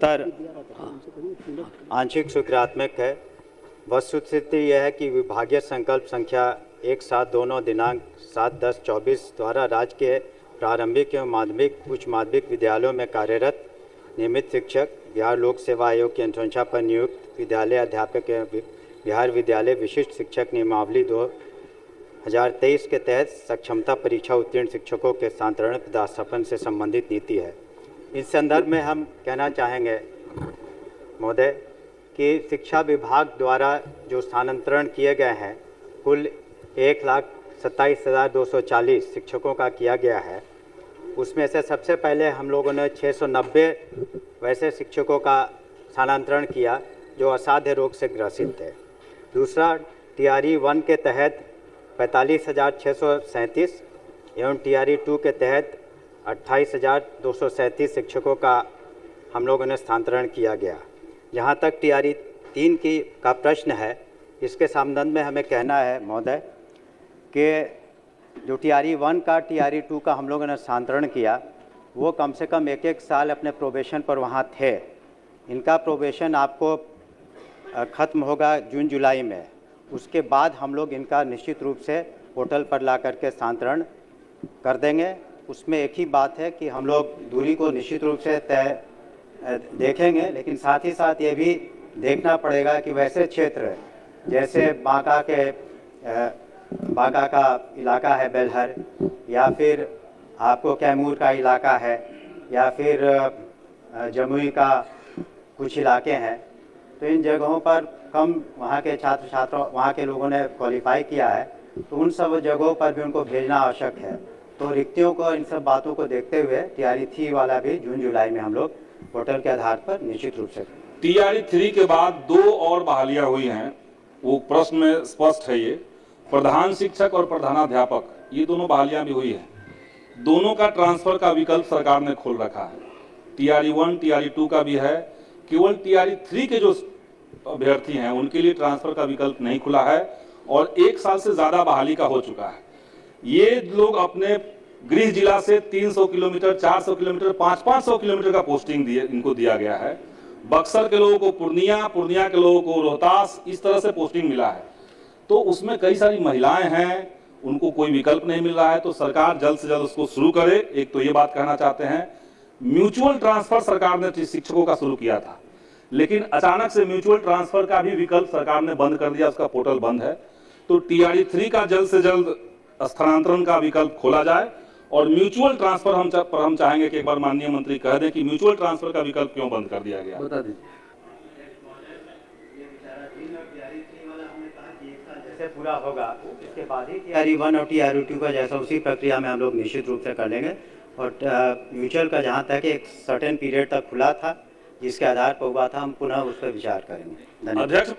तर आंशिक स्वीकारात्मक है। वस्तुस्थिति यह है कि विभागीय संकल्प संख्या 1729 दिनांक 7/10/24 द्वारा राज्य के प्रारंभिक एवं माध्यमिक उच्च माध्यमिक विद्यालयों में कार्यरत नियमित शिक्षक, बिहार लोक सेवा आयोग की अनुशंसा पर नियुक्त विद्यालय अध्यापक एवं बिहार विद्यालय विशिष्ट शिक्षक नियमावली 2023 के तहत सक्षमता परीक्षा उत्तीर्ण शिक्षकों के स्थानांतरण पदास्थापन से संबंधित नीति है। इस संदर्भ में हम कहना चाहेंगे महोदय कि शिक्षा विभाग द्वारा जो स्थानांतरण किए गए हैं कुल 1,27,240 शिक्षकों का किया गया है। उसमें से सबसे पहले हम लोगों ने 690 वैसे शिक्षकों का स्थानांतरण किया जो असाध्य रोग से ग्रसित थे। दूसरा टीआरई 1 के तहत 45,637 एवं टीआरई 2 के तहत 28,237 शिक्षकों का हम लोगों ने स्थानांतरण किया गया। जहाँ तक टीआरई 3 का प्रश्न है, इसके संबंध में हमें कहना है महोदय कि जो टीआरई 1 का टीआरई 2 का हम लोगों ने स्थानांतरण किया वो कम से कम एक साल अपने प्रोबेशन पर वहाँ थे। इनका प्रोबेशन आपको ख़त्म होगा जून जुलाई में। उसके बाद हम लोग इनका निश्चित रूप से पोर्टल पर ला करके स्थानांतरण कर देंगे। उसमें एक ही बात है कि हम लोग दूरी को निश्चित रूप से तय देखेंगे, लेकिन साथ ही साथ ये भी देखना पड़ेगा कि वैसे क्षेत्र जैसे बांका का इलाका है बेलहर, या फिर आपको कैमूर का इलाका है, या फिर जमुई का कुछ इलाके हैं, तो इन जगहों पर कम वहाँ के छात्र वहाँ के लोगों ने क्वालिफाई किया है, तो उन सब जगहों पर भी उनको भेजना आवश्यक है। तो रिक्तियों को, इन सब बातों को देखते हुए टीआरई 3 वाला भी जून जुलाई में हम लोग पोर्टल के आधार पर निश्चित रूप से टीआरई 3 के बाद 2 और बहालियां हुई हैं। वो प्रश्न में स्पष्ट है। ये प्रधान शिक्षक और प्रधानाध्यापक, ये दोनों बहालियां भी हुई हैं। दोनों का ट्रांसफर का विकल्प सरकार ने खोल रखा है। टीआरई 1 टीआरई 2 का भी है। केवल टीआरई 3 के जो अभ्यर्थी हैं उनके लिए ट्रांसफर का विकल्प नहीं खुला है और 1 साल से ज्यादा बहाली का हो चुका है। ये लोग अपने गृह जिला से 300 किलोमीटर, 400 किलोमीटर, 500 किलोमीटर का पोस्टिंग इनको दिया गया है। बक्सर के लोगों को पूर्णिया के लोगों को रोहतास, इस तरह से पोस्टिंग मिला है। तो उसमें कई सारी महिलाएं हैं, उनको कोई विकल्प नहीं मिल रहा है। तो सरकार जल्द से जल्द उसको शुरू करे। एक तो ये बात कहना चाहते हैं। म्यूचुअल ट्रांसफर सरकार ने शिक्षकों का शुरू किया था, लेकिन अचानक से म्यूचुअल ट्रांसफर का भी विकल्प सरकार ने बंद कर दिया, उसका पोर्टल बंद है। तो टीआरई 3 का जल्द से जल्द स्थानांतरण का विकल्प खोला जाए और म्यूचुअल ट्रांसफर हम चाहेंगे कि एक बार माननीय मंत्री कह दें कि म्यूचुअल ट्रांसफर का विकल्प क्यों बंद कर दिया गया। बता दीजिए। जैसे पूरा होगा इसके बाद ही टीआरई 1 और टीआरई 2 का जैसा उसी प्रक्रिया में हम लोग निश्चित रूप से कर लेंगे। और म्यूचुअल का जहाँ तक एक सर्टेन पीरियड तक खुला था, जिसके आधार पर हुआ था, हम पुनः उस पर विचार करेंगे। अध्यक्ष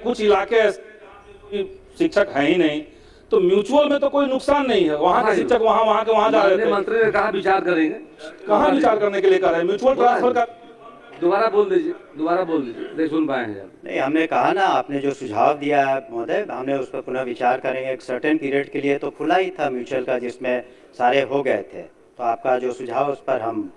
कुछ इलाके शिक्षक है ही नहीं, तो म्यूचुअल में तो कोई नुकसान नहीं है। वहाँ के शिक्षक वहाँ जा रहे थे। मंत्री ने कहा विचार करेंगे, कहाँ विचार करने के लिए कर रहे हैं? म्यूचुअल ट्रांसफर का दोबारा बोल दीजिए, नहीं सुन पाए हैं। नहीं, हमने कहा ना, आपने जो सुझाव दिया है महोदय, हमने उस पर पुनः विचार करेंगे। एक सर्टेन पीरियड के लिए तो खुला ही था म्यूचुअल का, जिसमें सारे हो गए थे। तो आपका जो सुझाव उस पर हम